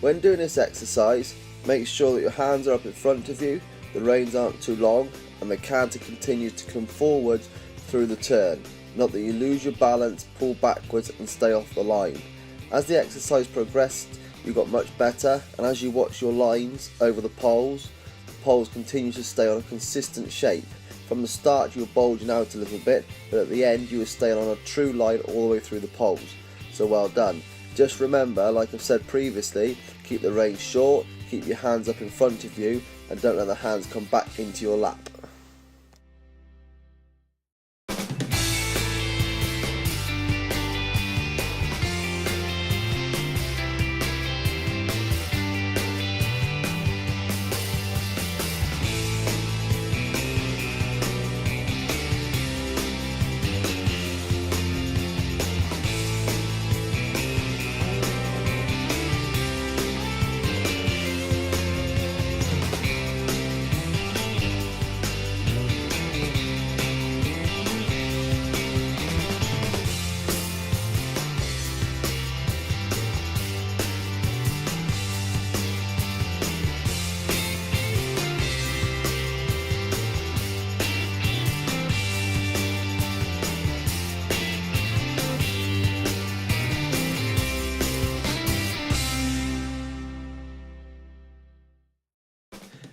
When doing this exercise, make sure that your hands are up in front of you, the reins aren't too long, and the canter continues to come forwards through the turn, not that you lose your balance, pull backwards and stay off the line. As the exercise progressed, you got much better, and as you watch your lines over the poles continue to stay on a consistent shape. From the start you were bulging out a little bit, but at the end you were staying on a true line all the way through the poles. So well done. Just remember, like I've said previously, keep the reins short, keep your hands up in front of you, and don't let the hands come back into your lap.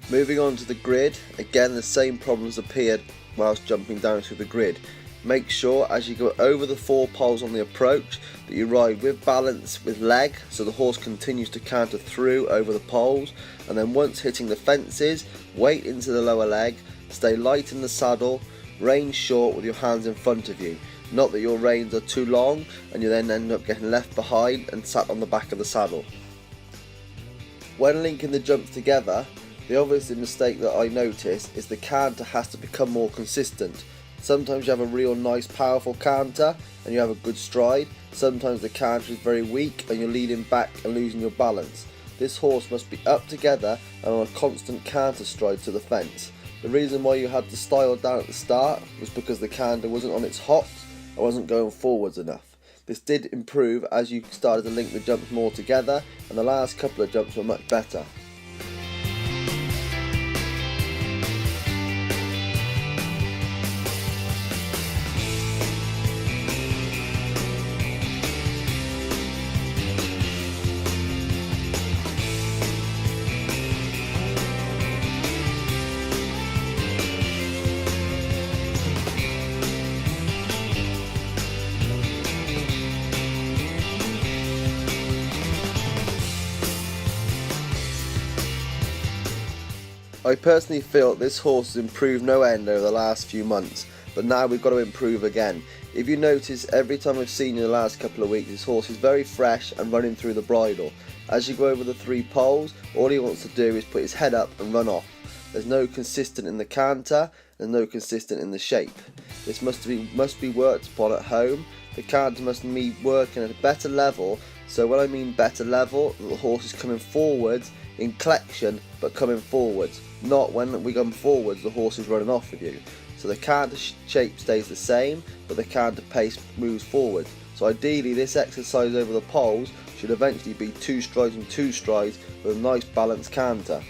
Moving on to the grid, again the same problems appeared whilst jumping down through the grid. Make sure as you go over the 4 poles on the approach that you ride with balance with leg, so the horse continues to canter through over the poles, and then once hitting the fences, weight into the lower leg, stay light in the saddle, reins short with your hands in front of you. Not that your reins are too long and you then end up getting left behind and sat on the back of the saddle. When linking the jumps together, the obvious mistake that I notice is the canter has to become more consistent. Sometimes you have a real nice powerful canter and you have a good stride. Sometimes the canter is very weak and you're leaning back and losing your balance. This horse must be up together and on a constant canter stride to the fence. The reason why you had to style down at the start was because the canter wasn't on its hops and wasn't going forwards enough. This did improve as you started to link the jumps more together, and the last couple of jumps were much better. I personally feel this horse has improved no end over the last few months, but now we've got to improve again. If you notice, every time I've seen you in the last couple of weeks, this horse is very fresh and running through the bridle. As you go over the 3 poles, all he wants to do is put his head up and run off. There's no consistent in the canter, there's no consistent in the shape. This must be worked upon at home. The canter must be working at a better level. So when I mean better level, the horse is coming forwards in collection, but coming forwards. Not when we come forwards, the horse is running off with you. So the canter shape stays the same, but the canter pace moves forward. So ideally this exercise over the poles should eventually be 2 strides and 2 strides with a nice balanced canter.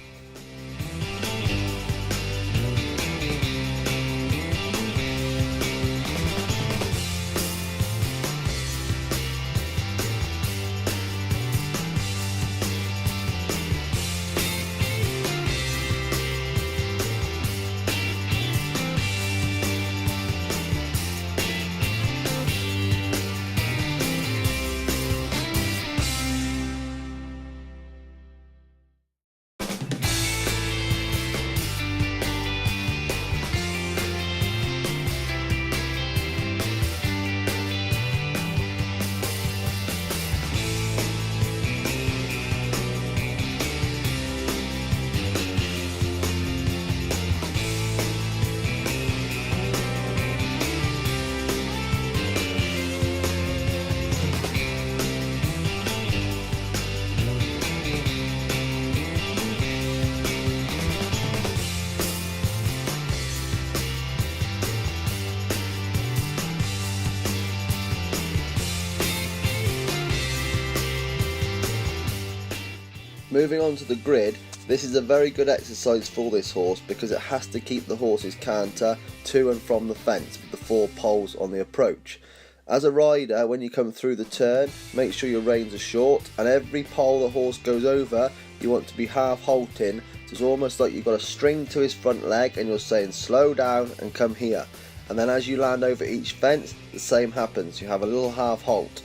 Moving on to the grid, this is a very good exercise for this horse because it has to keep the horse's canter to and from the fence with the 4 poles on the approach. As a rider, when you come through the turn, make sure your reins are short, and every pole the horse goes over, you want to be half halting, so it's almost like you've got a string to his front leg and you're saying slow down and come here. And then as you land over each fence, the same happens, you have a little half halt.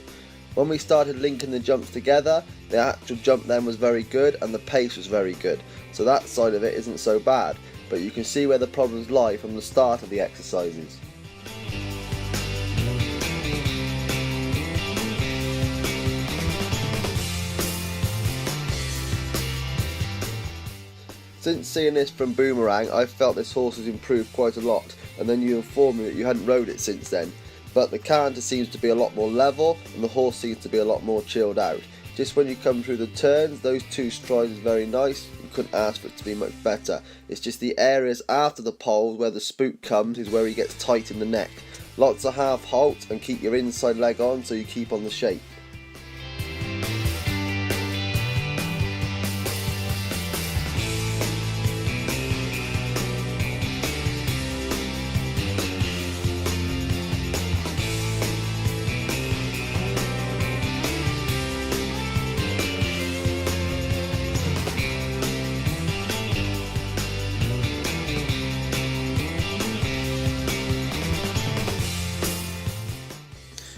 When we started linking the jumps together, the actual jump then was very good and the pace was very good, so that side of it isn't so bad, but you can see where the problems lie from the start of the exercises. Since seeing this from Boomerang, I've felt this horse has improved quite a lot, and then you informed me that you hadn't rode it since then. But the canter seems to be a lot more level and the horse seems to be a lot more chilled out. Just when you come through the turns, those 2 strides is very nice, you couldn't ask for it to be much better. It's just the areas after the poles where the spook comes is where he gets tight in the neck. Lots of half halt and keep your inside leg on so you keep on the shape.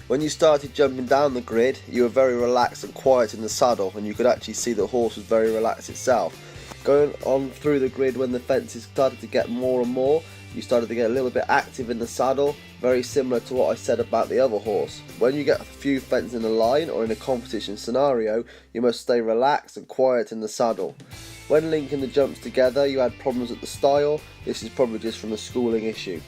When you started jumping down the grid, you were very relaxed and quiet in the saddle, and you could actually see the horse was very relaxed itself. Going on through the grid, when the fences started to get more and more, you started to get a little bit active in the saddle, very similar to what I said about the other horse. When you get a few fences in a line or in a competition scenario, you must stay relaxed and quiet in the saddle. When linking the jumps together, you had problems at the style. This is probably just from a schooling issue.